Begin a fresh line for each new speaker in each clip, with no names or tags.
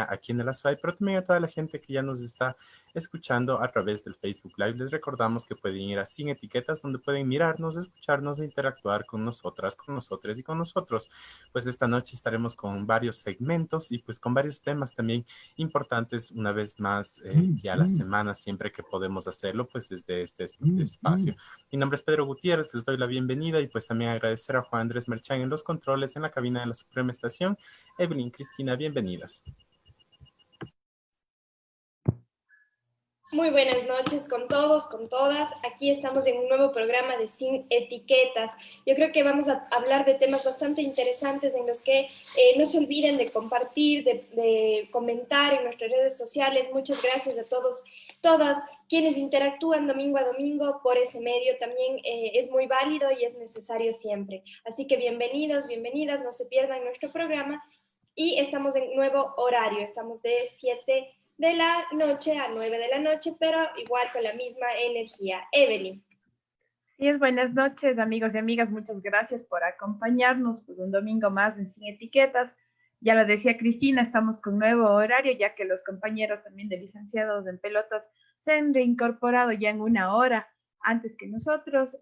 aquí en el Azuay, pero también a toda la gente que ya nos está escuchando a través del Facebook Live. Les recordamos que pueden ir a Sin Etiquetas, donde pueden mirarnos, escucharnos e interactuar con nosotras, con nosotros y con nosotros. Pues esta noche estaremos con varios segmentos y pues con varios temas también importantes, una vez más, que a la semana, siempre que podemos hacerlo, pues desde este espacio. Mi nombre es Pedro Gutiérrez, les doy la bienvenida y pues también agradecer a Juan Andrés Merchán en los controles en la cabina de la Suprema Estación. Evelyn, Cristina, bienvenidas.
Muy buenas noches con todos, con todas. Aquí estamos en un nuevo programa de Sin Etiquetas. Yo creo que vamos a hablar de temas bastante interesantes en los que no se olviden de compartir, de comentar en nuestras redes sociales. Muchas gracias a todos, todas quienes interactúan domingo a domingo por ese medio. También es muy válido y es necesario siempre. Así que bienvenidos, bienvenidas, no se pierdan nuestro programa. Y estamos en nuevo horario, estamos de 7 de la noche a 9 de la noche, pero igual con la misma energía. Evelyn.
Sí, buenas noches, amigos y amigas. Muchas gracias por acompañarnos pues, un domingo más en Sin Etiquetas. Ya lo decía Cristina, estamos con nuevo horario, ya que los compañeros también de licenciados en pelotas se han reincorporado ya en una hora antes que nosotros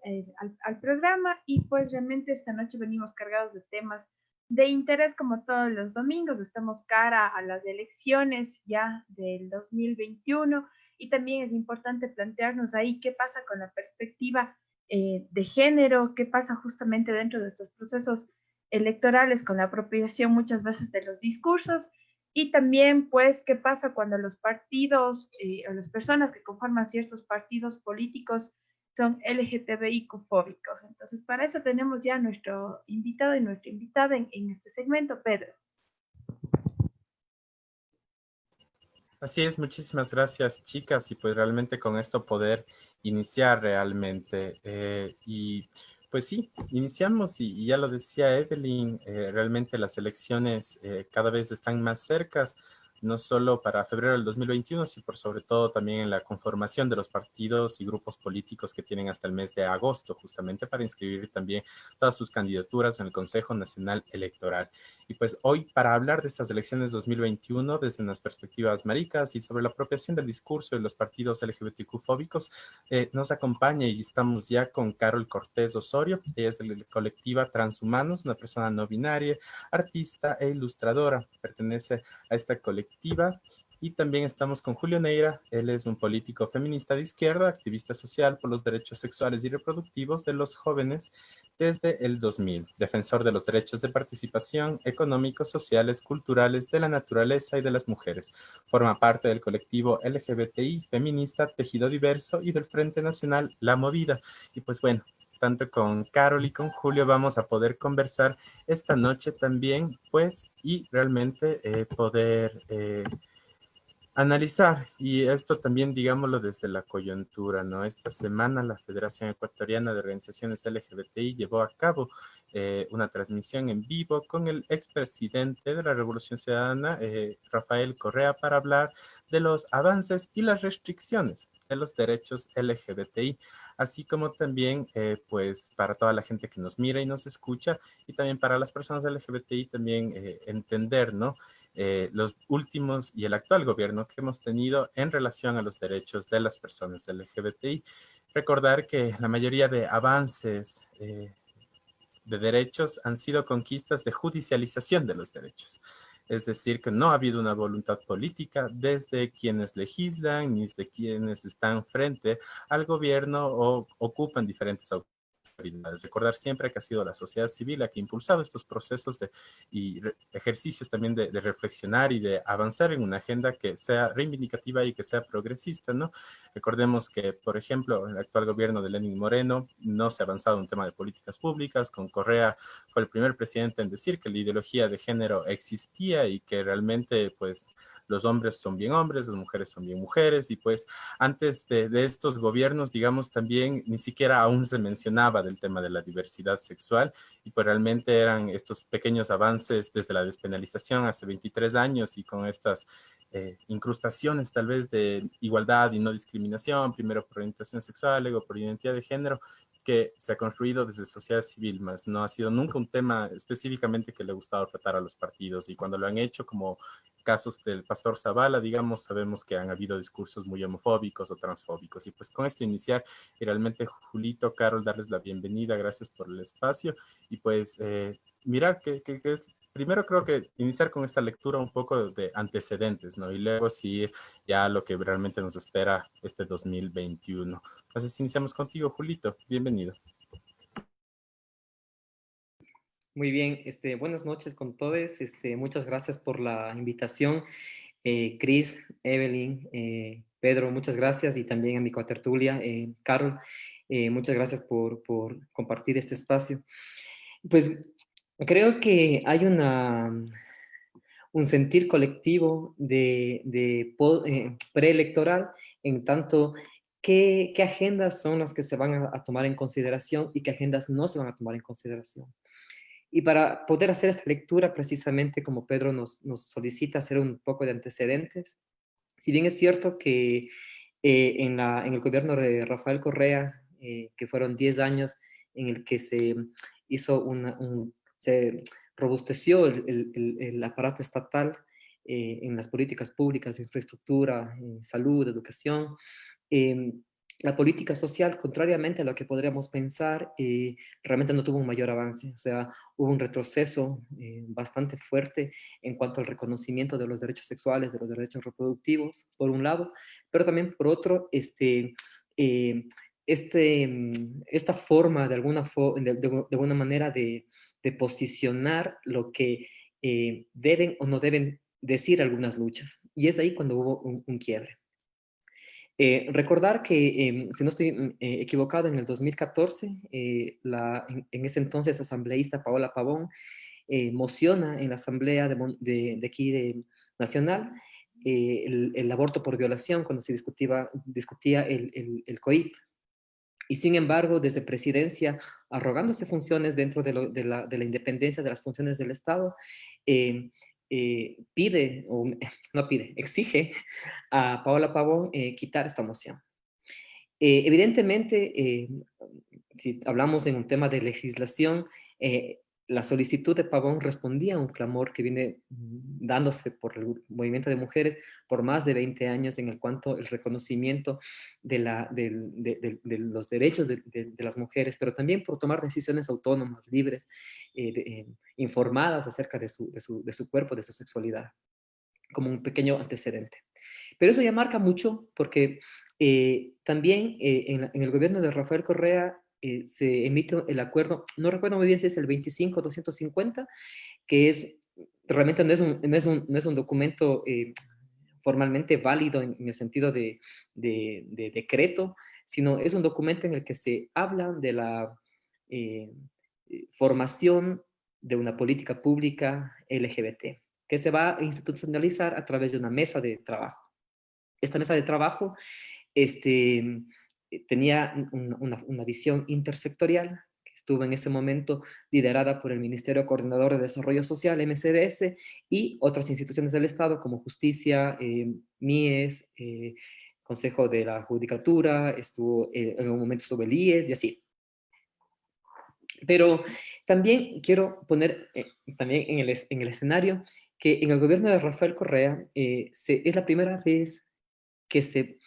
al programa, y pues realmente esta noche venimos cargados de temas de interés como todos los domingos. Estamos cara a las elecciones ya del 2021, y también es importante plantearnos ahí qué pasa con la perspectiva de género, qué pasa justamente dentro de estos procesos electorales con la apropiación muchas veces de los discursos, y también pues qué pasa cuando los partidos o las personas que conforman ciertos partidos políticos son LGTBIQ-fóbicos. Entonces, para eso tenemos ya nuestro invitado y nuestra invitada en este segmento, Pedro.
Así es, muchísimas gracias, chicas, y pues realmente con esto poder iniciar realmente. Y pues sí, iniciamos y ya lo decía Evelyn, realmente las elecciones cada vez están más cercas, no solo para febrero del 2021, sino por sobre todo también en la conformación de los partidos y grupos políticos que tienen hasta el mes de agosto, justamente para inscribir también todas sus candidaturas en el Consejo Nacional Electoral. Y pues hoy, para hablar de estas elecciones 2021 desde unas perspectivas maricas y sobre la apropiación del discurso de los partidos LGBTQ-fóbicos, nos acompaña y estamos ya con Carol Cortés Osorio. Ella es de la colectiva Transhumanos, una persona no binaria, artista e ilustradora. Pertenece a esta colectiva. Y también estamos con Julio Neira. Él es un político feminista de izquierda, activista social por los derechos sexuales y reproductivos de los jóvenes desde el 2000, defensor de los derechos de participación económicos, sociales, culturales, de la naturaleza y de las mujeres. Forma parte del colectivo LGBTI feminista Tejido Diverso y del Frente Nacional La Movida. Y pues bueno, tanto con Carol y con Julio vamos a poder conversar esta noche también, pues, y realmente poder analizar, y esto también digámoslo desde la coyuntura, ¿no? Esta semana la Federación Ecuatoriana de Organizaciones LGBTI llevó a cabo una transmisión en vivo con el expresidente de la Revolución Ciudadana, Rafael Correa, para hablar de los avances y las restricciones de los derechos LGBTI, así como también, pues, para toda la gente que nos mira y nos escucha, y también para las personas LGBTI también entender, ¿no? Los últimos y el actual gobierno que hemos tenido en relación a los derechos de las personas LGBTI. Recordar que la mayoría de avances de derechos han sido conquistas de judicialización de los derechos. Es decir, que no ha habido una voluntad política desde quienes legislan ni desde quienes están frente al gobierno o ocupan diferentes autoridades. Recordar siempre que ha sido la sociedad civil la que ha impulsado estos procesos ejercicios también de reflexionar y de avanzar en una agenda que sea reivindicativa y que sea progresista, ¿no? Recordemos que, por ejemplo, el actual gobierno de Lenín Moreno no se ha avanzado en un tema de políticas públicas. Con Correa fue el primer presidente en decir que la ideología de género existía y que realmente, pues, los hombres son bien hombres, las mujeres son bien mujeres, y pues antes de estos gobiernos, digamos, también ni siquiera aún se mencionaba del tema de la diversidad sexual, y pues realmente eran estos pequeños avances desde la despenalización hace 23 años y con estas incrustaciones tal vez de igualdad y no discriminación, primero por orientación sexual, luego por identidad de género, que se ha construido desde sociedad civil, más no ha sido nunca un tema específicamente que le ha gustado tratar a los partidos, y cuando lo han hecho, como casos del pastor Zavala, digamos, sabemos que han habido discursos muy homofóbicos o transfóbicos. Y pues con esto iniciar, y realmente Julito, Carol, darles la bienvenida, gracias por el espacio, y pues mirar que es, primero creo que iniciar con esta lectura un poco de antecedentes, ¿no? Y luego sí ya lo que realmente nos espera este 2021. Entonces iniciamos contigo, Julito, bienvenido.
Muy bien, buenas noches con todos. Muchas gracias por la invitación. Chris, Evelyn, Pedro, muchas gracias. Y también a mi cotertulia, Carol, muchas gracias por compartir este espacio. Pues creo que hay un sentir colectivo preelectoral en tanto qué agendas son las que se van a tomar en consideración y qué agendas no se van a tomar en consideración. Y para poder hacer esta lectura, precisamente como Pedro nos solicita hacer un poco de antecedentes, si bien es cierto que en el gobierno de Rafael Correa, que fueron 10 años en el que se hizo se robusteció el aparato estatal en las políticas públicas, infraestructura, salud, educación, eh, la política social, contrariamente a lo que podríamos pensar, realmente no tuvo un mayor avance. O sea, hubo un retroceso bastante fuerte en cuanto al reconocimiento de los derechos sexuales, de los derechos reproductivos, por un lado, pero también por otro, eh, esta forma, de alguna manera, de posicionar lo que deben o no deben decir algunas luchas. Y es ahí cuando hubo un quiebre. Recordar que, si no estoy equivocado, en el 2014, en ese entonces asambleísta Paola Pavón mociona en la asamblea de aquí nacional el aborto por violación cuando se discutía el COIP. Y sin embargo, desde presidencia, arrogándose funciones dentro de la independencia de las funciones del Estado, eh, pide, o no pide, exige a Paola Pavón quitar esta moción. Evidentemente, si hablamos en un tema de legislación, la solicitud de Pavón respondía a un clamor que viene dándose por el movimiento de mujeres por más de 20 años en el cuanto el reconocimiento de los derechos de las mujeres, pero también por tomar decisiones autónomas, libres, informadas acerca de su cuerpo, de su sexualidad, como un pequeño antecedente. Pero eso ya marca mucho porque también en el gobierno de Rafael Correa se emite el acuerdo, no recuerdo muy bien si es el 25-250, que realmente no es un documento formalmente válido en el sentido de decreto, sino es un documento en el que se habla de la formación de una política pública LGBT, que se va a institucionalizar a través de una mesa de trabajo. Esta mesa de trabajo tenía una visión intersectorial que estuvo en ese momento liderada por el Ministerio Coordinador de Desarrollo Social, MCDS, y otras instituciones del Estado como Justicia, MIES, Consejo de la Judicatura, en un momento estuvo el IES y así. Pero también quiero poner también en el escenario que en el gobierno de Rafael Correa es la primera vez que se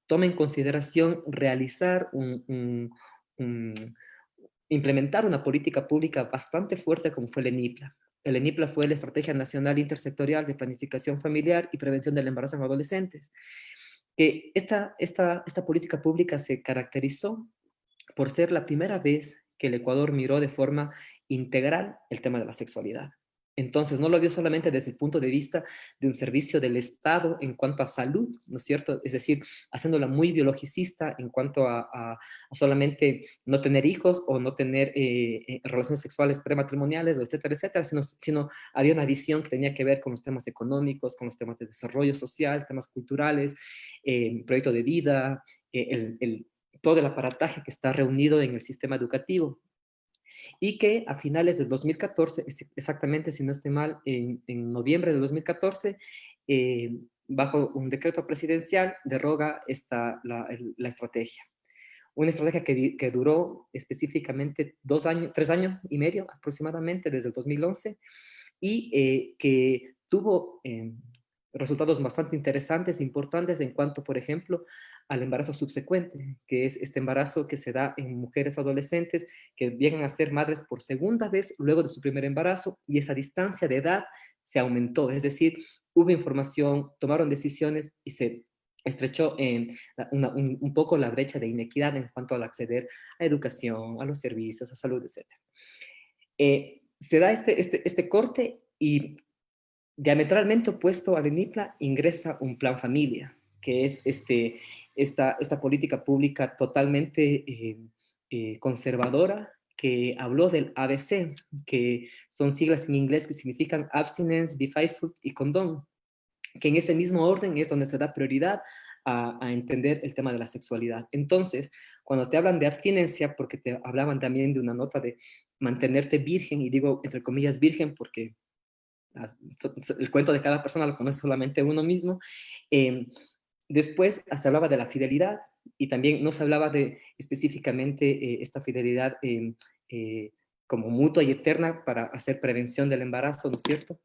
toma en consideración realizar implementar una política pública bastante fuerte como fue el ENIPLA. El ENIPLA fue la Estrategia Nacional Intersectorial de Planificación Familiar y Prevención del Embarazo en Adolescentes. Que esta política pública se caracterizó por ser la primera vez que el Ecuador miró de forma integral el tema de la sexualidad. Entonces, no lo vio solamente desde el punto de vista de un servicio del Estado en cuanto a salud, ¿no es cierto? Es decir, haciéndola muy biologicista en cuanto a solamente no tener hijos o no tener relaciones sexuales prematrimoniales, etcétera, etcétera, sino había una visión que tenía que ver con los temas económicos, con los temas de desarrollo social, temas culturales, proyecto de vida, todo el aparataje que está reunido en el sistema educativo. Y que a finales del 2014, exactamente si no estoy mal, en noviembre de 2014, bajo un decreto presidencial, deroga la estrategia. Una estrategia que duró específicamente 3 años y medio aproximadamente, desde el 2011, y que tuvo resultados bastante interesantes, importantes en cuanto, por ejemplo, al embarazo subsecuente, que es este embarazo que se da en mujeres adolescentes que llegan a ser madres por segunda vez luego de su primer embarazo, y esa distancia de edad se aumentó, es decir, hubo información, tomaron decisiones y se estrechó un poco la brecha de inequidad en cuanto al acceder a educación, a los servicios, a salud, etc. Se da este corte y diametralmente opuesto al ENIPLA ingresa un plan familia, que es esta política pública totalmente conservadora, que habló del ABC, que son siglas en inglés que significan Abstinence, Be Faithful y Condón, que en ese mismo orden es donde se da prioridad a entender el tema de la sexualidad. Entonces, cuando te hablan de abstinencia, porque te hablaban también de una nota de mantenerte virgen, y digo entre comillas virgen porque el cuento de cada persona lo conoce solamente uno mismo. Después se hablaba de la fidelidad, y también no se hablaba de específicamente esta fidelidad como mutua y eterna para hacer prevención del embarazo, ¿no es cierto?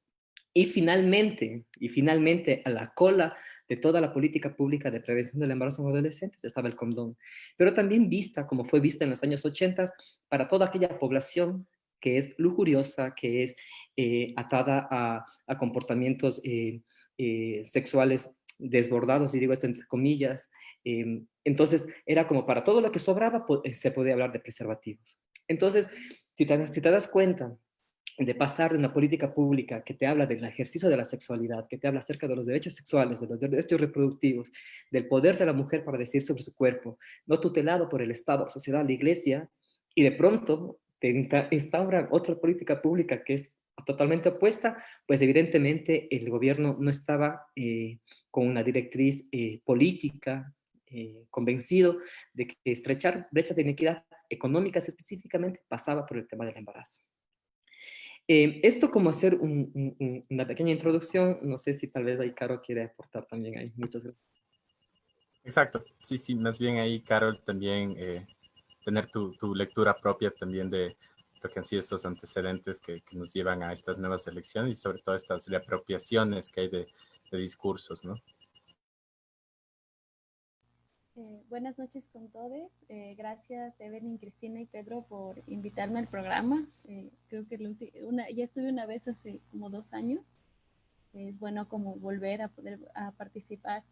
Y finalmente, a la cola de toda la política pública de prevención del embarazo en adolescentes estaba el condón, pero también vista, como fue vista en los años 80, para toda aquella población que es lujuriosa, que es atada a comportamientos sexuales desbordados, y digo esto entre comillas. Entonces, era como para todo lo que sobraba, se podía hablar de preservativos. Entonces, si te das cuenta de pasar de una política pública que te habla del ejercicio de la sexualidad, que te habla acerca de los derechos sexuales, de los derechos reproductivos, del poder de la mujer para decidir sobre su cuerpo, no tutelado por el Estado, la sociedad, la iglesia, y de pronto te instauran otra política pública que es totalmente opuesta, pues evidentemente el gobierno no estaba con una directriz política, convencido de que estrechar brechas de inequidad económicas específicamente pasaba por el tema del embarazo. Esto como hacer una pequeña introducción, no sé si tal vez ahí Caro quiere aportar también ahí. Muchas gracias.
Exacto, sí, sí, más bien ahí, Carol, también tener tu lectura propia también de lo que han sido estos antecedentes que nos llevan a estas nuevas elecciones, y sobre todo estas reapropiaciones que hay de discursos, ¿no?
Buenas noches con todos. Gracias, Evelyn, Cristina y Pedro, por invitarme al programa. Creo que ya estuve una vez hace como 2 años. Es bueno como volver a poder participar.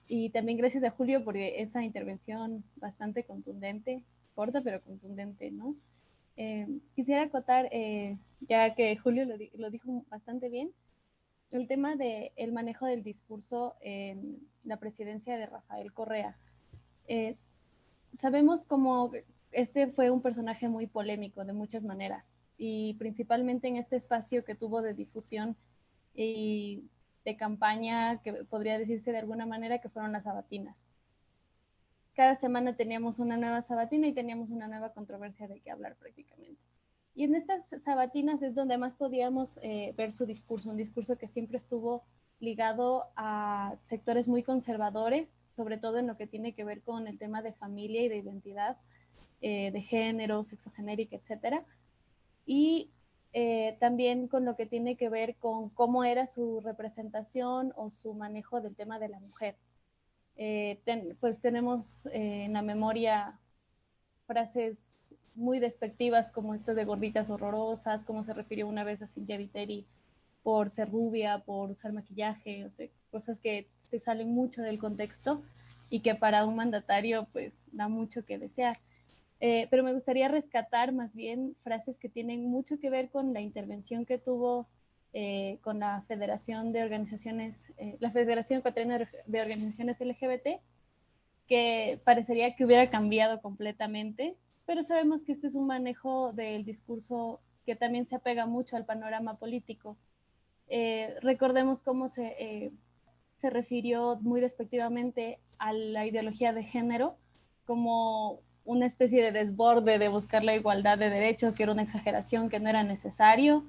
Y también gracias a Julio por esa intervención bastante contundente, corta pero contundente, ¿no? Quisiera acotar, ya que Julio lo dijo bastante bien, el tema del manejo del discurso en la presidencia de Rafael Correa. Sabemos cómo este fue un personaje muy polémico de muchas maneras, y principalmente en este espacio que tuvo de difusión y de campaña, que podría decirse de alguna manera, que fueron las sabatinas. Cada semana teníamos una nueva sabatina y teníamos una nueva controversia de qué hablar prácticamente. Y en estas sabatinas es donde más podíamos ver su discurso, un discurso que siempre estuvo ligado a sectores muy conservadores, sobre todo en lo que tiene que ver con el tema de familia y de identidad, de género, sexogenérica, etc. Y también con lo que tiene que ver con cómo era su representación o su manejo del tema de la mujer. Pues tenemos en la memoria frases muy despectivas como esto de gorditas horrorosas, como se refirió una vez a Cynthia Viteri por ser rubia, por usar maquillaje, o sea, cosas que se salen mucho del contexto y que para un mandatario pues da mucho que desear. Pero me gustaría rescatar más bien frases que tienen mucho que ver con la intervención que tuvo con la Federación de Organizaciones, la Federación Ecuatoriana de Organizaciones LGBT, que parecería que hubiera cambiado completamente, pero sabemos que este es un manejo del discurso que también se apega mucho al panorama político. Recordemos cómo se refirió muy despectivamente a la ideología de género como una especie de desborde de buscar la igualdad de derechos, que era una exageración, que no era necesario.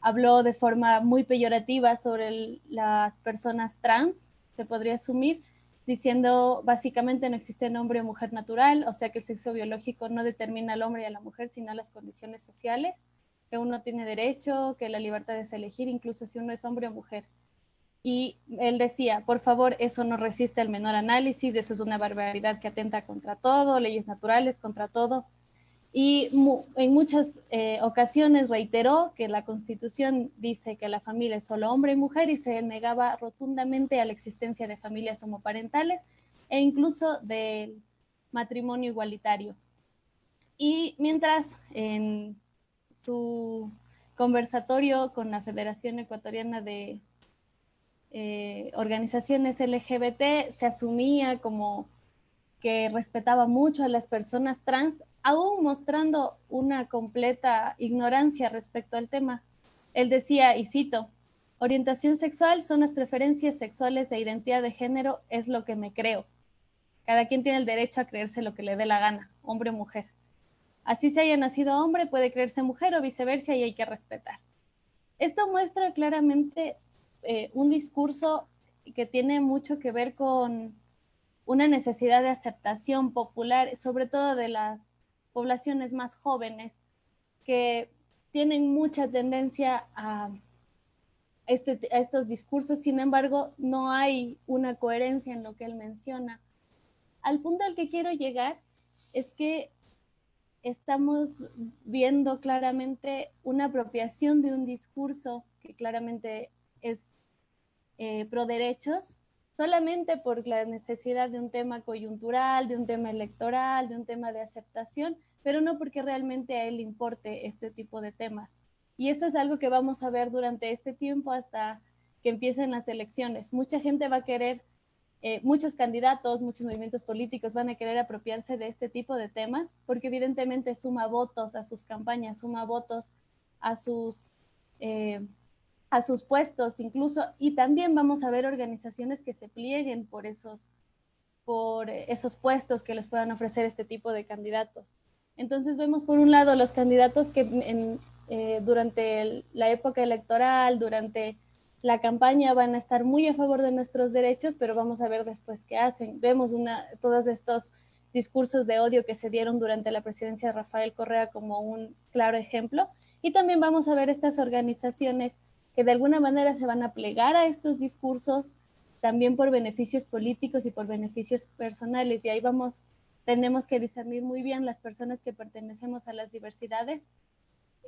habló de forma muy peyorativa sobre las personas trans, se podría asumir, diciendo básicamente no existe hombre o mujer natural, o sea que el sexo biológico no determina al hombre y a la mujer, sino las condiciones sociales, que uno tiene derecho, que la libertad es elegir, incluso si uno es hombre o mujer. Y él decía, por favor, eso no resiste el menor análisis, eso es una barbaridad que atenta contra todo, leyes naturales contra todo. Y en muchas ocasiones reiteró que la Constitución dice que la familia es solo hombre y mujer y se negaba rotundamente a la existencia de familias homoparentales e incluso del matrimonio igualitario. Y mientras en su conversatorio con la Federación Ecuatoriana de Organizaciones LGBT se asumía como que respetaba mucho a las personas trans, aún mostrando una completa ignorancia respecto al tema. Él decía, y cito, orientación sexual son las preferencias sexuales e identidad de género es lo que me creo. Cada quien tiene el derecho a creerse lo que le dé la gana, hombre o mujer. Así se haya nacido hombre, puede creerse mujer o viceversa y hay que respetar. Esto muestra claramente un discurso que tiene mucho que ver con una necesidad de aceptación popular, sobre todo de las poblaciones más jóvenes, que tienen mucha tendencia a estos discursos. Sin embargo, no hay una coherencia en lo que él menciona. Al punto al que quiero llegar es que estamos viendo claramente una apropiación de un discurso que claramente es pro derechos, solamente por la necesidad de un tema coyuntural, de un tema electoral, de un tema de aceptación, pero no porque realmente a él le importe este tipo de temas. Y eso es algo que vamos a ver durante este tiempo hasta que empiecen las elecciones. Mucha gente va a querer, muchos candidatos, muchos movimientos políticos van a querer apropiarse de este tipo de temas, porque evidentemente suma votos a sus campañas, suma votos a sus puestos incluso, y también vamos a ver organizaciones que se plieguen por esos puestos que les puedan ofrecer este tipo de candidatos. Entonces vemos por un lado los candidatos que durante la época electoral, durante la campaña van a estar muy a favor de nuestros derechos, pero vamos a ver después qué hacen. Vemos todos estos discursos de odio que se dieron durante la presidencia de Rafael Correa como un claro ejemplo, y también vamos a ver estas organizaciones que de alguna manera se van a plegar a estos discursos, también por beneficios políticos y por beneficios personales. Y ahí tenemos que discernir muy bien las personas que pertenecemos a las diversidades,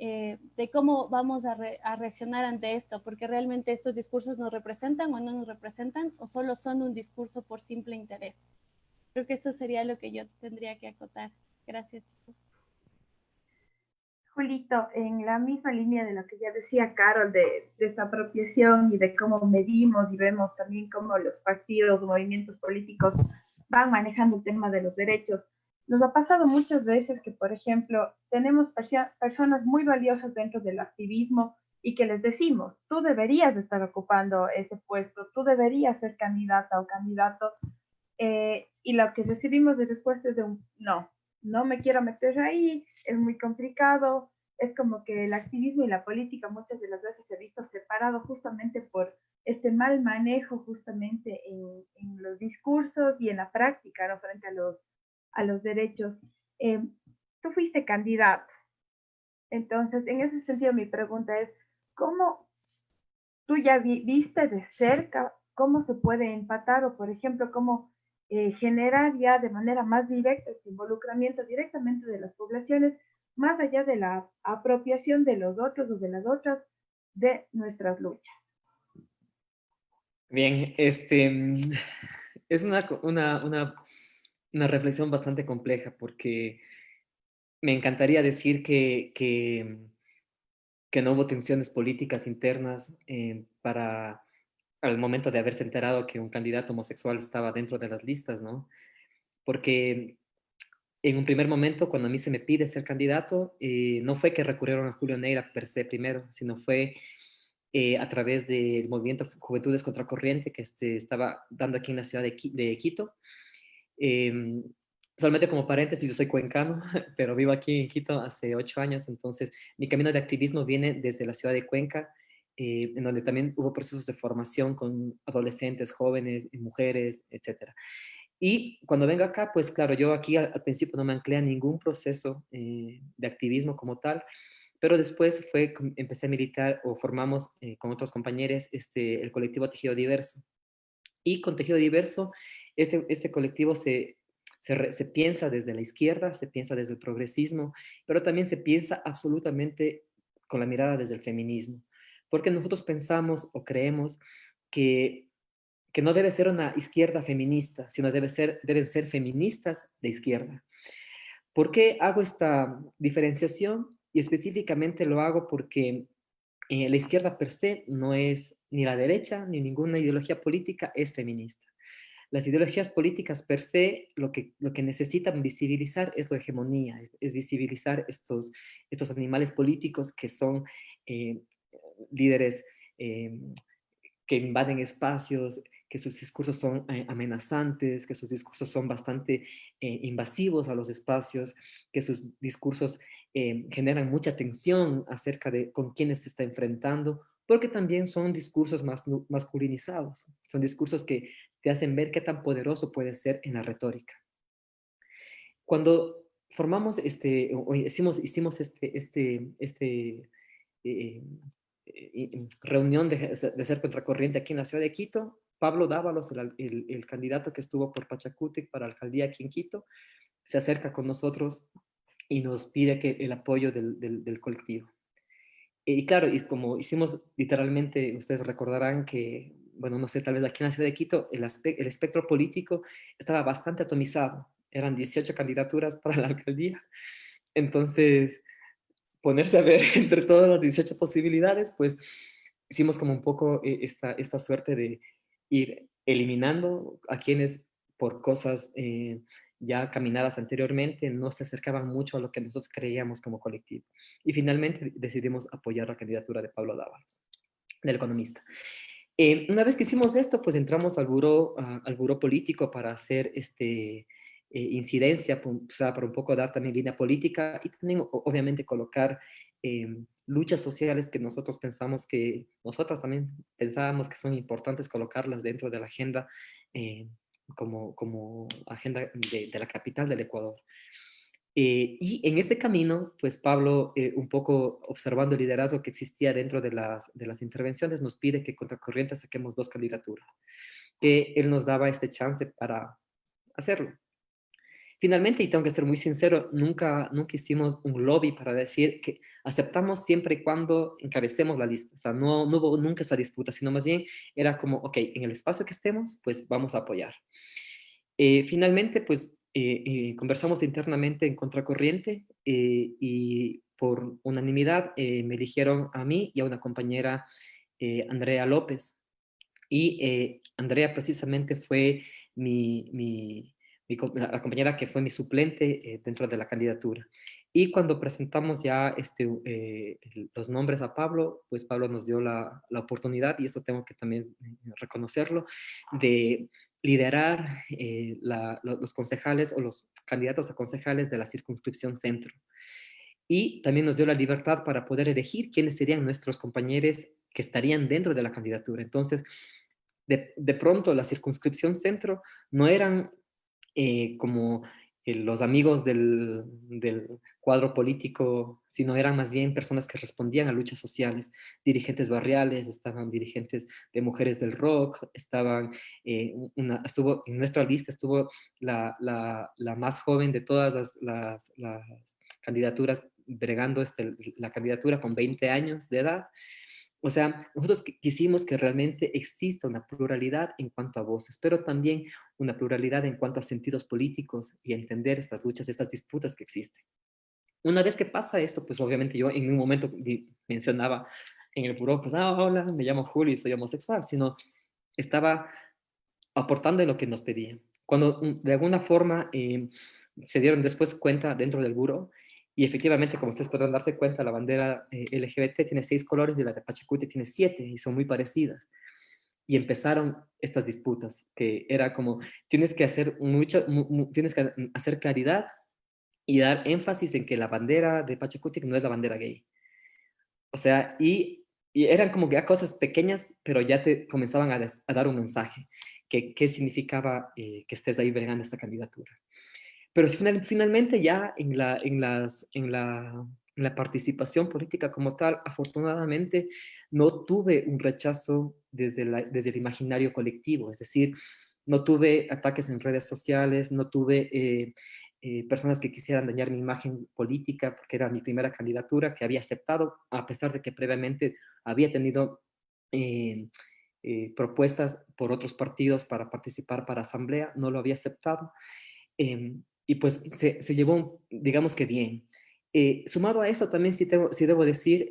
de cómo vamos a reaccionar ante esto, porque realmente estos discursos nos representan o no nos representan, o solo son un discurso por simple interés. Creo que eso sería lo que yo tendría que acotar. Gracias, chicos.
Julito, en la misma línea de lo que ya decía Carol, de esta apropiación y de cómo medimos y vemos también cómo los partidos o movimientos políticos van manejando el tema de los derechos, nos ha pasado muchas veces que, por ejemplo, tenemos personas muy valiosas dentro del activismo y que les decimos, tú deberías estar ocupando ese puesto, tú deberías ser candidata o candidato, y lo que recibimos de respuesta es de un no, no me quiero meter ahí, es muy complicado. Es como que el activismo y la política muchas de las veces se ha visto separado justamente por este mal manejo justamente en los discursos y en la práctica, ¿no? Frente a los derechos. Tú fuiste candidato, entonces en ese sentido mi pregunta es, ¿cómo tú ya viste de cerca cómo se puede empatar o, por ejemplo, cómo generar ya de manera más directa este involucramiento directamente de las poblaciones, más allá de la apropiación de los otros o de las otras de nuestras luchas?
Bien, es una reflexión bastante compleja porque me encantaría decir que no hubo tensiones políticas internas para al momento de haberse enterado que un candidato homosexual estaba dentro de las listas, ¿no? Porque en un primer momento, cuando a mí se me pide ser candidato, no fue que recurrieron a Julio Neira per se primero, sino fue a través del movimiento Juventudes Contracorriente que estaba dando aquí en la ciudad de Quito. Solamente como paréntesis, yo soy cuencano, pero vivo aquí en Quito hace 8 años, entonces mi camino de activismo viene desde la ciudad de Cuenca, en donde también hubo procesos de formación con adolescentes, jóvenes, mujeres, etcétera. Y cuando vengo acá, pues claro, yo aquí al principio no me anclé a ningún proceso de activismo como tal, pero después empecé a militar o formamos con otros compañeros el colectivo Tejido Diverso. Y con Tejido Diverso, este colectivo se piensa desde la izquierda, se piensa desde el progresismo, pero también se piensa absolutamente con la mirada desde el feminismo. Porque nosotros pensamos o creemos que, que no debe ser una izquierda feminista, sino deben ser feministas de izquierda. ¿Por qué hago esta diferenciación? Y específicamente lo hago porque la izquierda per se no es ni la derecha ni ninguna ideología política es feminista. Las ideologías políticas per se lo que necesitan visibilizar es la hegemonía, es visibilizar estos animales políticos que son eh, líderes eh, que invaden espacios, que sus discursos son amenazantes, que sus discursos son bastante invasivos a los espacios, que sus discursos generan mucha tensión acerca de con quiénes se está enfrentando, porque también son discursos más masculinizados, son discursos que te hacen ver qué tan poderoso puede ser en la retórica. Cuando formamos o hicimos eh, reunión de ser contracorriente aquí en la ciudad de Quito, Pablo Dávalos, el candidato que estuvo por Pachacútec para la alcaldía aquí en Quito, se acerca con nosotros y nos pide el apoyo del colectivo. Y claro, y como hicimos literalmente, ustedes recordarán que, bueno, no sé, tal vez aquí en la ciudad de Quito, el espectro político estaba bastante atomizado. Eran 18 candidaturas para la alcaldía. Entonces, ponerse a ver entre todas las 18 posibilidades, pues hicimos como un poco esta suerte de ir eliminando a quienes por cosas ya caminadas anteriormente no se acercaban mucho a lo que nosotros creíamos como colectivo. Y finalmente decidimos apoyar la candidatura de Pablo Dávalos, del economista. Una vez que hicimos esto, pues entramos al buró político para hacer incidencia, o sea, para un poco dar también línea política y también obviamente colocar luchas sociales que nosotros también pensábamos que son importantes colocarlas dentro de la agenda como agenda de la capital del Ecuador. Y en este camino, pues Pablo, un poco observando el liderazgo que existía dentro de las intervenciones, nos pide que Contracorriente saquemos 2 candidaturas, que él nos daba este chance para hacerlo. Finalmente, y tengo que ser muy sincero, nunca hicimos un lobby para decir que aceptamos siempre y cuando encabecemos la lista. O sea, no hubo nunca esa disputa, sino más bien era como, ok, en el espacio que estemos, pues vamos a apoyar. Finalmente, pues conversamos internamente en Contracorriente y por unanimidad me eligieron a mí y a una compañera, Andrea López. Y Andrea precisamente fue la compañera que fue mi suplente dentro de la candidatura. Y cuando presentamos ya los nombres a Pablo, pues Pablo nos dio la oportunidad, y esto tengo que también reconocerlo, de liderar los concejales o los candidatos a concejales de la circunscripción centro. Y también nos dio la libertad para poder elegir quiénes serían nuestros compañeros que estarían dentro de la candidatura. Entonces, de pronto la circunscripción centro no eran como los amigos del cuadro político, sino eran más bien personas que respondían a luchas sociales, dirigentes barriales, estaban dirigentes de mujeres del rock, estuvo en nuestra lista, estuvo la más joven de todas las candidaturas, bregando la candidatura con 20 años de edad. O sea, nosotros quisimos que realmente exista una pluralidad en cuanto a voces, pero también una pluralidad en cuanto a sentidos políticos y entender estas luchas, estas disputas que existen. Una vez que pasa esto, pues obviamente yo en un momento mencionaba en el buró, pues, hola, me llamo Julio y soy homosexual, sino estaba aportando en lo que nos pedían. Cuando de alguna forma se dieron después cuenta dentro del buró, y efectivamente, como ustedes podrán darse cuenta, la bandera LGBT tiene 6 colores y la de Pachacuti tiene 7, y son muy parecidas. y empezaron estas disputas, que era como, tienes que hacer tienes que hacer claridad y dar énfasis en que la bandera de Pachacutic no es la bandera gay. O sea, y eran como que ya cosas pequeñas, pero ya te comenzaban a dar un mensaje, que qué significaba que estés ahí bregando esta candidatura. Pero finalmente ya en la participación política como tal, afortunadamente no tuve un rechazo desde el imaginario colectivo, es decir, no tuve ataques en redes sociales, no tuve personas que quisieran dañar mi imagen política porque era mi primera candidatura que había aceptado, a pesar de que previamente había tenido eh, propuestas por otros partidos para participar para asamblea, no lo había aceptado. Y pues se llevó, digamos que bien. Sumado a eso, también sí debo decir,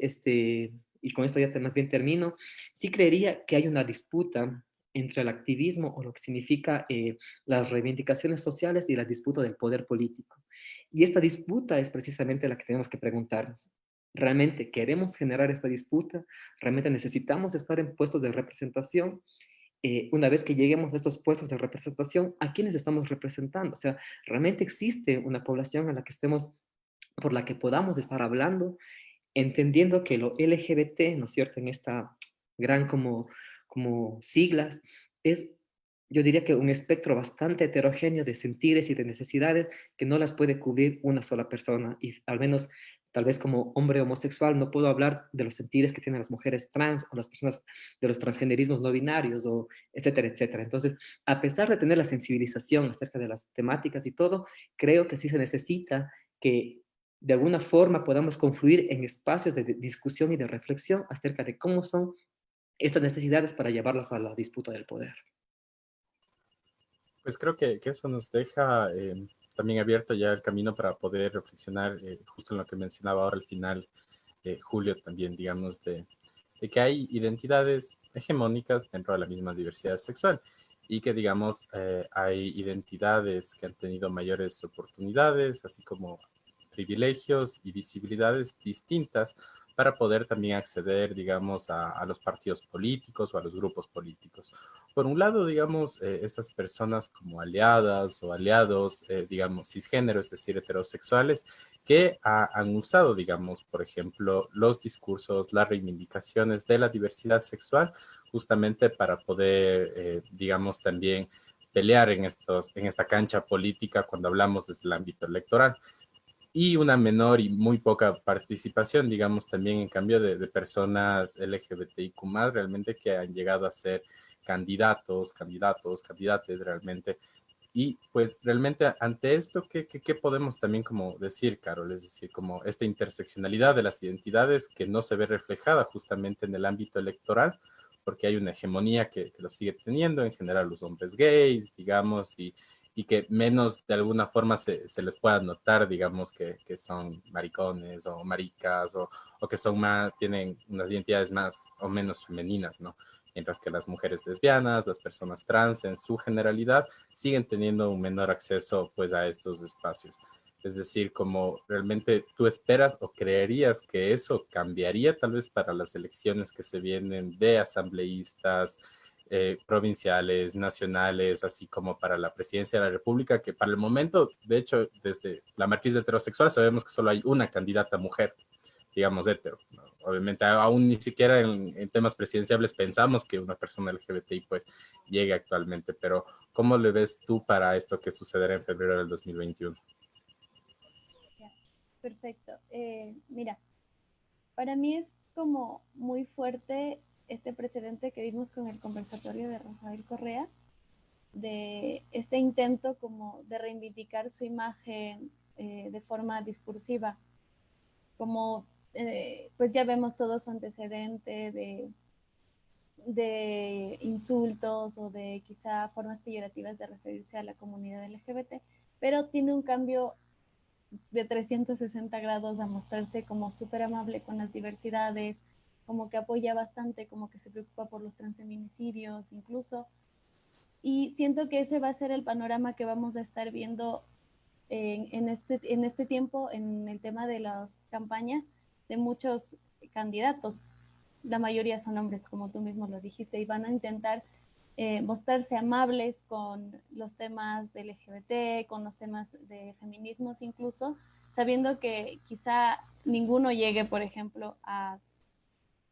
y con esto ya más bien termino, sí creería que hay una disputa entre el activismo o lo que significa las reivindicaciones sociales y la disputa del poder político. Y esta disputa es precisamente la que tenemos que preguntarnos. ¿Realmente queremos generar esta disputa? ¿Realmente necesitamos estar en puestos de representación? Una vez que lleguemos a estos puestos de representación, ¿a quiénes estamos representando? O sea, ¿realmente existe una población a la que estemos, por la que podamos estar hablando, entendiendo que lo LGBT, ¿no es cierto?, en esta gran como siglas, es, yo diría que un espectro bastante heterogéneo de sentires y de necesidades que no las puede cubrir una sola persona. Y al menos, tal vez como hombre homosexual, no puedo hablar de los sentires que tienen las mujeres trans o las personas de los transgenerismos no binarios, o etcétera, etcétera. Entonces, a pesar de tener la sensibilización acerca de las temáticas y todo, creo que sí se necesita que de alguna forma podamos confluir en espacios de discusión y de reflexión acerca de cómo son estas necesidades para llevarlas a la disputa del poder.
Pues creo que eso nos deja también abierto ya el camino para poder reflexionar justo en lo que mencionaba ahora al final, Julio, también, digamos, de que hay identidades hegemónicas dentro de la misma diversidad sexual y que, digamos, hay identidades que han tenido mayores oportunidades, así como privilegios y visibilidades distintas para poder también acceder, digamos, a los partidos políticos o a los grupos políticos. Por un lado, digamos, estas personas como aliadas o aliados, digamos, cisgénero, es decir, heterosexuales, que han usado, digamos, por ejemplo, los discursos, las reivindicaciones de la diversidad sexual, justamente para poder, digamos, también pelear en esta cancha política cuando hablamos desde el ámbito electoral y una menor y muy poca participación, digamos, también en cambio de personas LGBTIQ+, realmente que han llegado a ser candidates realmente. Y pues realmente ante esto, ¿qué podemos también como decir, Carol? Es decir, como esta interseccionalidad de las identidades que no se ve reflejada justamente en el ámbito electoral, porque hay una hegemonía que lo sigue teniendo en general los hombres gays, digamos, y que menos de alguna forma se les pueda notar, digamos, que son maricones o maricas o que son más, tienen unas identidades más o menos femeninas, ¿no? Mientras que las mujeres lesbianas, las personas trans en su generalidad, siguen teniendo un menor acceso pues a estos espacios. Es decir, como realmente tú esperas o creerías que eso cambiaría tal vez para las elecciones que se vienen de asambleístas, provinciales, nacionales, así como para la presidencia de la República, que para el momento, de hecho, desde la matriz de heterosexual sabemos que solo hay una candidata mujer, digamos, hetero, ¿no? Obviamente, aún ni siquiera en temas presidenciables pensamos que una persona LGBTI pues llegue actualmente, pero ¿cómo le ves tú para esto que sucederá en febrero del 2021?
Ya, perfecto. Mira, para mí es como muy fuerte este precedente que vimos con el conversatorio de Rafael Correa, de este intento como de reivindicar su imagen de forma discursiva, como pues ya vemos todo su antecedente de insultos o de quizá formas peyorativas de referirse a la comunidad LGBT, pero tiene un cambio de 360 grados a mostrarse como súper amable con las diversidades, como que apoya bastante, como que se preocupa por los transfeminicidios incluso. Y siento que ese va a ser el panorama que vamos a estar viendo en este tiempo en el tema de las campañas de muchos candidatos. la mayoría son hombres, como tú mismo lo dijiste, y van a intentar mostrarse amables con los temas de LGBT, con los temas de feminismos incluso, sabiendo que quizá ninguno llegue, por ejemplo, a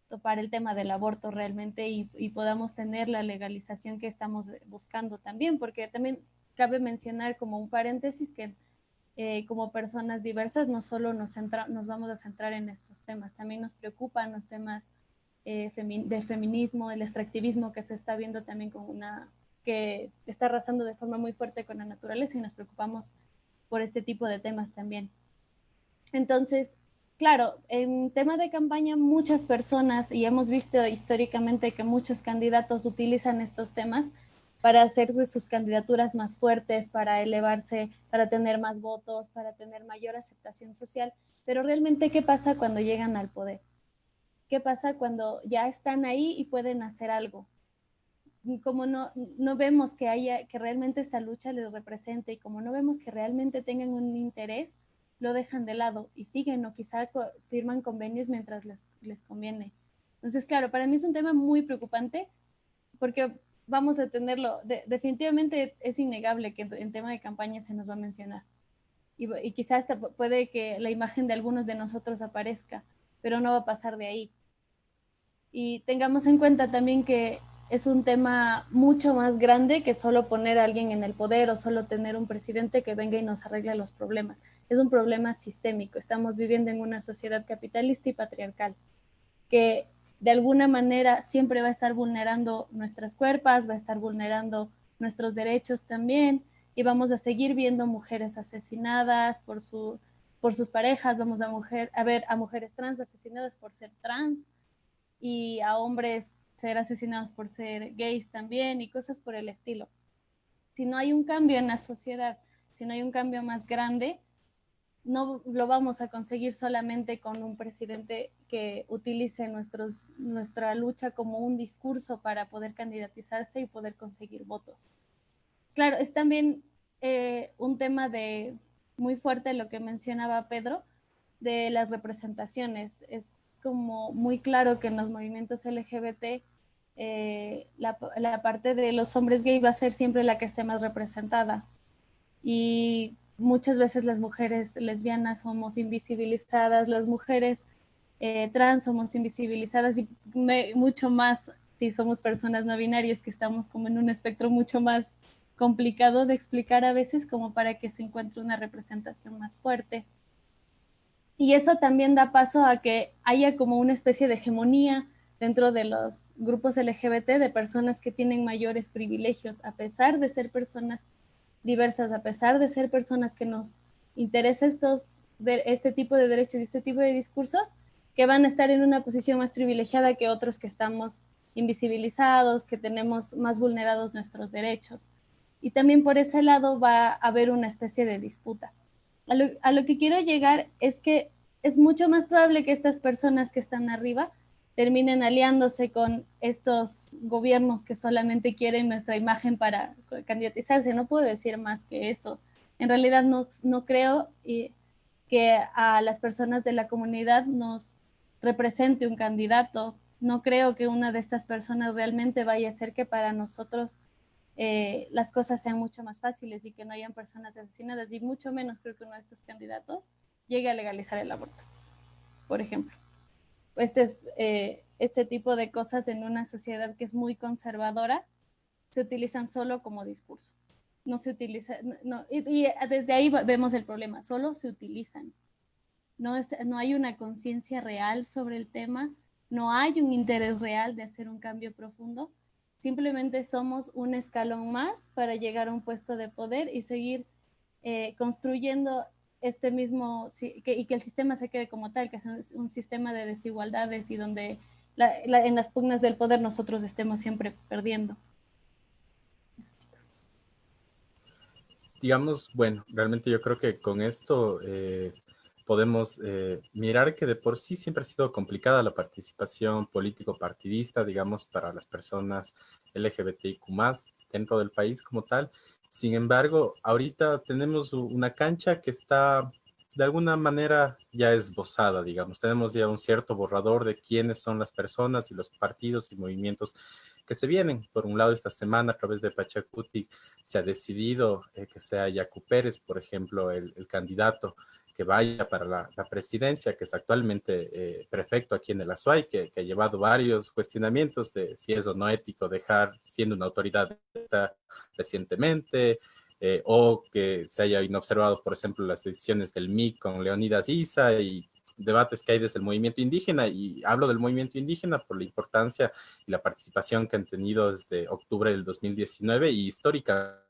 topar el tema del aborto realmente y podamos tener la legalización que estamos buscando también, porque también cabe mencionar como un paréntesis que como personas diversas no solo nos vamos a centrar en estos temas, también nos preocupan los temas del feminismo, el extractivismo que se está viendo también como que está arrasando de forma muy fuerte con la naturaleza y nos preocupamos por este tipo de temas también. Entonces, claro, en tema de campaña muchas personas, y hemos visto históricamente que muchos candidatos utilizan estos temas para hacer de sus candidaturas más fuertes, para elevarse, para tener más votos, para tener mayor aceptación social. Pero realmente, ¿qué pasa cuando llegan al poder? ¿Qué pasa cuando ya están ahí y pueden hacer algo? Como no vemos que realmente esta lucha les represente y como no vemos que realmente tengan un interés, lo dejan de lado y siguen o quizá firman convenios mientras les conviene. Entonces, claro, para mí es un tema muy preocupante porque vamos a tenerlo, definitivamente es innegable que en tema de campaña se nos va a mencionar y quizás hasta puede que la imagen de algunos de nosotros aparezca, pero no va a pasar de ahí. Y tengamos en cuenta también que es un tema mucho más grande que solo poner a alguien en el poder o solo tener un presidente que venga y nos arregle los problemas. Es un problema sistémico. Estamos viviendo en una sociedad capitalista y patriarcal que de alguna manera siempre va a estar vulnerando nuestras cuerpos, va a estar vulnerando nuestros derechos también y vamos a seguir viendo mujeres asesinadas por sus parejas, vamos a ver a mujeres trans asesinadas por ser trans y a hombres ser asesinados por ser gays también y cosas por el estilo. Si no hay un cambio en la sociedad, si no hay un cambio más grande, no lo vamos a conseguir solamente con un presidente que utilice nuestra lucha como un discurso para poder candidatizarse y poder conseguir votos. Claro, es también un tema muy fuerte lo que mencionaba Pedro, de las representaciones. Es como muy claro que en los movimientos LGBT la parte de los hombres gay va a ser siempre la que esté más representada. Y muchas veces las mujeres lesbianas somos invisibilizadas, las mujeres trans somos invisibilizadas y mucho más si somos personas no binarias que estamos como en un espectro mucho más complicado de explicar a veces como para que se encuentre una representación más fuerte. Y eso también da paso a que haya como una especie de hegemonía dentro de los grupos LGBT de personas que tienen mayores privilegios, a pesar de ser personas diversas, a pesar de ser personas que nos interesa este tipo de derechos y este tipo de discursos, que van a estar en una posición más privilegiada que otros que estamos invisibilizados, que tenemos más vulnerados nuestros derechos. Y también por ese lado va a haber una especie de disputa. A lo que quiero llegar es que es mucho más probable que estas personas que están arriba terminen aliándose con estos gobiernos que solamente quieren nuestra imagen para candidatizarse. No puedo decir más que eso. En realidad no creo que a las personas de la comunidad nos represente un candidato. No creo que una de estas personas realmente vaya a hacer que para nosotros las cosas sean mucho más fáciles y que no hayan personas asesinadas, y mucho menos creo que uno de estos candidatos llegue a legalizar el aborto, por ejemplo. Este tipo de cosas en una sociedad que es muy conservadora se utilizan solo como discurso. No se utiliza, y desde ahí vemos el problema, solo se utilizan. No hay una conciencia real sobre el tema, no hay un interés real de hacer un cambio profundo, simplemente somos un escalón más para llegar a un puesto de poder y seguir construyendo este mismo, y que el sistema se quede como tal, que es un sistema de desigualdades y donde en las pugnas del poder nosotros estemos siempre perdiendo. Eso, chicos.
Digamos, bueno, realmente yo creo que con esto podemos mirar que de por sí siempre ha sido complicada la participación político-partidista, digamos, para las personas LGBTIQ+, dentro del país como tal. Sin embargo, ahorita tenemos una cancha que está de alguna manera ya esbozada, digamos. Tenemos ya un cierto borrador de quiénes son las personas y los partidos y movimientos que se vienen. Por un lado, esta semana a través de Pachacuti se ha decidido que sea Yacu Pérez, por ejemplo, el candidato que vaya para la presidencia, que es actualmente prefecto aquí en el Azuay, que ha llevado varios cuestionamientos de si es o no ético dejar siendo una autoridad recientemente, o que se haya observado, por ejemplo, las decisiones del MIC con Leonidas Issa y debates que hay desde el movimiento indígena, y hablo del movimiento indígena por la importancia y la participación que han tenido desde octubre del 2019 y históricamente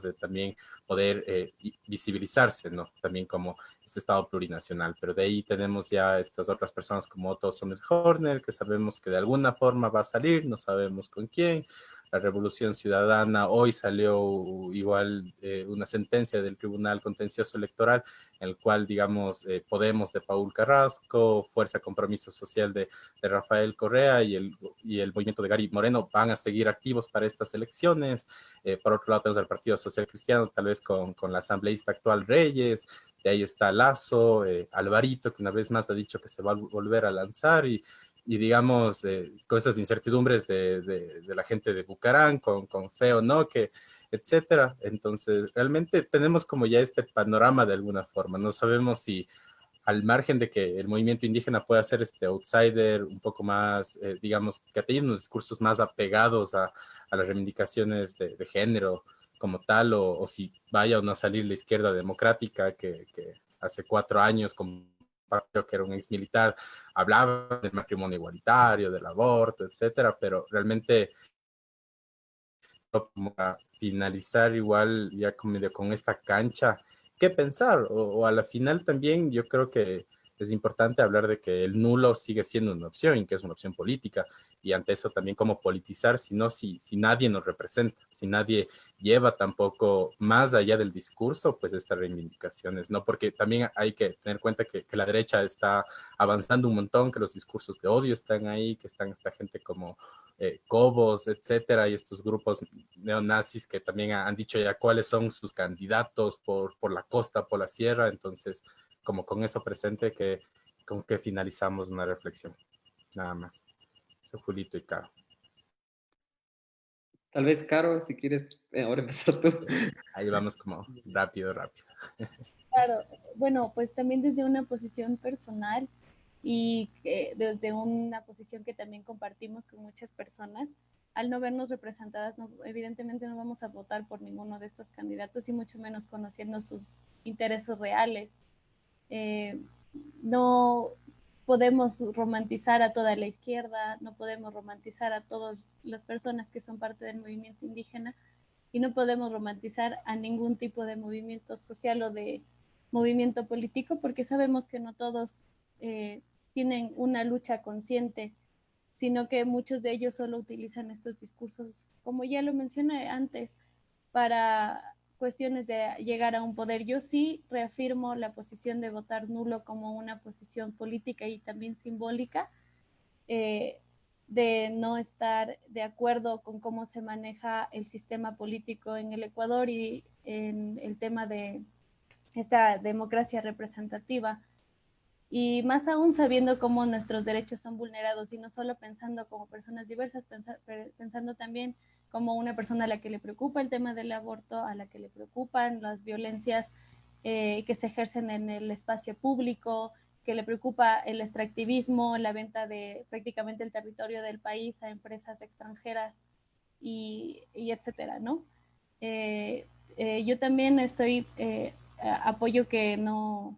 de también poder visibilizarse, ¿no? También como este Estado plurinacional. Pero de ahí tenemos ya estas otras personas como Otto Sonnenhorner, que sabemos que de alguna forma va a salir, no sabemos con quién. La Revolución Ciudadana, hoy salió igual una sentencia del Tribunal Contencioso Electoral, en el cual, digamos, Podemos de Paul Carrasco, Fuerza Compromiso Social de Rafael Correa y el movimiento de Gary Moreno van a seguir activos para estas elecciones. Por otro lado tenemos al Partido Social Cristiano, tal vez con la asambleísta actual Reyes, de ahí está Lazo, Alvarito, que una vez más ha dicho que se va a volver a lanzar, y digamos, con estas incertidumbres de la gente de Bucarán, con fe o no, que, etcétera. Entonces, realmente tenemos como ya este panorama de alguna forma. No sabemos si al margen de que el movimiento indígena pueda ser este outsider un poco más, digamos, que ha tenido unos discursos más apegados a las reivindicaciones de género como tal, o si vaya o no a salir la izquierda democrática que hace 4 años compartió que era un ex militar, hablaba del matrimonio igualitario, del aborto, etcétera, pero realmente como a finalizar igual ya con esta cancha, ¿qué pensar? O a la final también yo creo que es importante hablar de que el nulo sigue siendo una opción y que es una opción política, y ante eso también cómo politizar, si nadie nos representa, si nadie lleva tampoco más allá del discurso, pues estas reivindicaciones, ¿no? Porque también hay que tener en cuenta que la derecha está avanzando un montón, que los discursos de odio están ahí, que están esta gente como Cobos, etcétera, y estos grupos neonazis que también han dicho ya cuáles son sus candidatos por la costa, por la sierra. Entonces, como con eso presente, con que finalizamos una reflexión, nada más. Eso, Julito y Caro.
Tal vez, Caro, si quieres, ahora empezar tú.
Ahí vamos como rápido.
Claro, bueno, pues también desde una posición personal y desde una posición que también compartimos con muchas personas, al no vernos representadas, no, evidentemente no vamos a votar por ninguno de estos candidatos y mucho menos conociendo sus intereses reales. No podemos romantizar a toda la izquierda, no podemos romantizar a todas las personas que son parte del movimiento indígena, y no podemos romantizar a ningún tipo de movimiento social o de movimiento político, porque sabemos que no todos tienen una lucha consciente, sino que muchos de ellos solo utilizan estos discursos, como ya lo mencioné antes, para cuestiones de llegar a un poder. Yo sí reafirmo la posición de votar nulo como una posición política y también simbólica, de no estar de acuerdo con cómo se maneja el sistema político en el Ecuador y en el tema de esta democracia representativa. Y más aún sabiendo cómo nuestros derechos son vulnerados, y no solo pensando como personas diversas, pensando también como una persona a la que le preocupa el tema del aborto, a la que le preocupan las violencias que se ejercen en el espacio público, que le preocupa el extractivismo, la venta de prácticamente el territorio del país a empresas extranjeras y etcétera, ¿no? Yo también apoyo que no,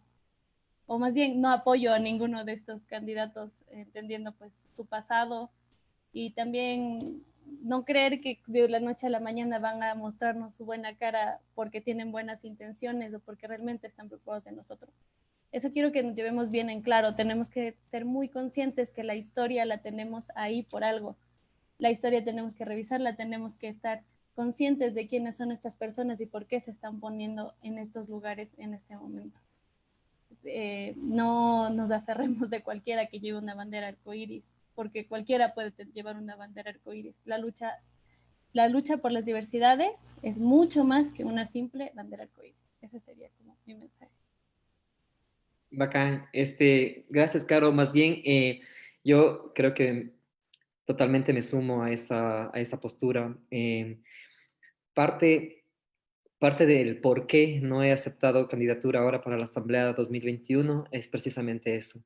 o más bien no apoyo a ninguno de estos candidatos, entendiendo pues su pasado, y también no creer que de la noche a la mañana van a mostrarnos su buena cara porque tienen buenas intenciones o porque realmente están preocupados de nosotros. Eso quiero que nos llevemos bien en claro. Tenemos que ser muy conscientes que la historia la tenemos ahí por algo. La historia tenemos que revisarla, tenemos que estar conscientes de quiénes son estas personas y por qué se están poniendo en estos lugares en este momento. No nos aferremos de cualquiera que lleve una bandera arcoíris, porque cualquiera puede llevar una bandera arcoíris. La lucha por las diversidades es mucho más que una simple bandera arcoíris. Ese sería como mi mensaje.
Bacán. Gracias, Caro. Más bien, yo creo que totalmente me sumo a esa postura. Parte, parte del por qué no he aceptado candidatura ahora para la Asamblea 2021 es precisamente eso.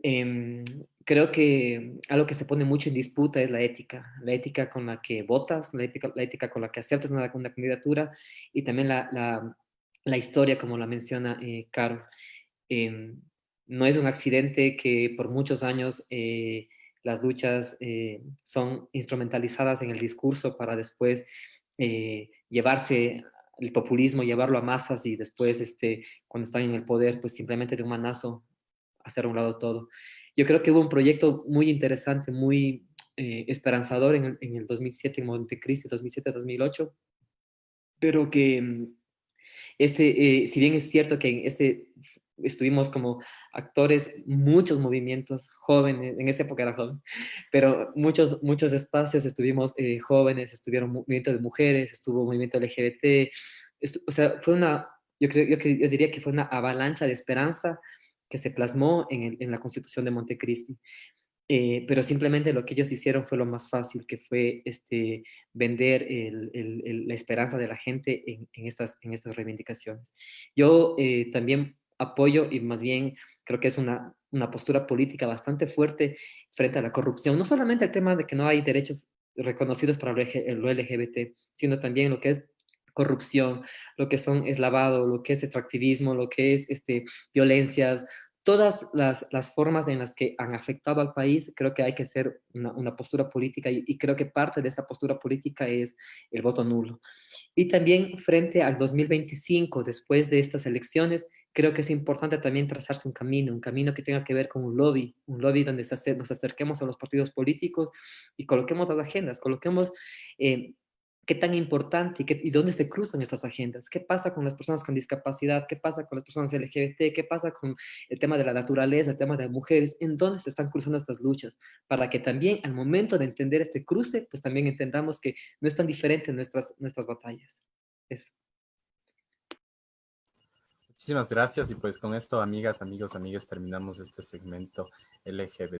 Em, Creo que algo que se pone mucho en disputa es la ética con la que votas, la ética con la que aceptas una candidatura y también la historia, como la menciona Caro. Em, no es un accidente que por muchos años las luchas son instrumentalizadas en el discurso para después llevarse el populismo, llevarlo a masas y después, cuando están en el poder, pues simplemente de un manazo hacer a un lado todo. Yo creo que hubo un proyecto muy interesante, muy esperanzador en el 2007 en Montecristi, 2007-2008, pero que si bien es cierto que en estuvimos como actores, muchos movimientos jóvenes, en esa época era joven, pero muchos espacios estuvimos jóvenes, estuvieron movimientos de mujeres, estuvo movimiento LGBT, o sea, yo diría que fue una avalancha de esperanza que se plasmó en la Constitución de Montecristi. Pero simplemente lo que ellos hicieron fue lo más fácil, que fue vender la esperanza de la gente en estas reivindicaciones. Yo también apoyo y más bien creo que es una postura política bastante fuerte frente a la corrupción, no solamente el tema de que no hay derechos reconocidos para lo LGBT, sino también lo que es corrupción, lo que es lavado, lo que es extractivismo, lo que es violencias, todas las formas en las que han afectado al país, creo que hay que hacer una postura política y creo que parte de esta postura política es el voto nulo. Y también frente al 2025, después de estas elecciones, creo que es importante también trazarse un camino que tenga que ver con un lobby donde nos acerquemos a los partidos políticos y coloquemos las agendas, coloquemos qué tan importante y dónde se cruzan estas agendas, qué pasa con las personas con discapacidad, qué pasa con las personas LGBT, qué pasa con el tema de la naturaleza, el tema de las mujeres, en dónde se están cruzando estas luchas, para que también al momento de entender este cruce, pues también entendamos que no es tan diferente nuestras batallas. Eso.
Muchísimas gracias y pues con esto, amigas, amigos, amigas, terminamos este segmento LGBT.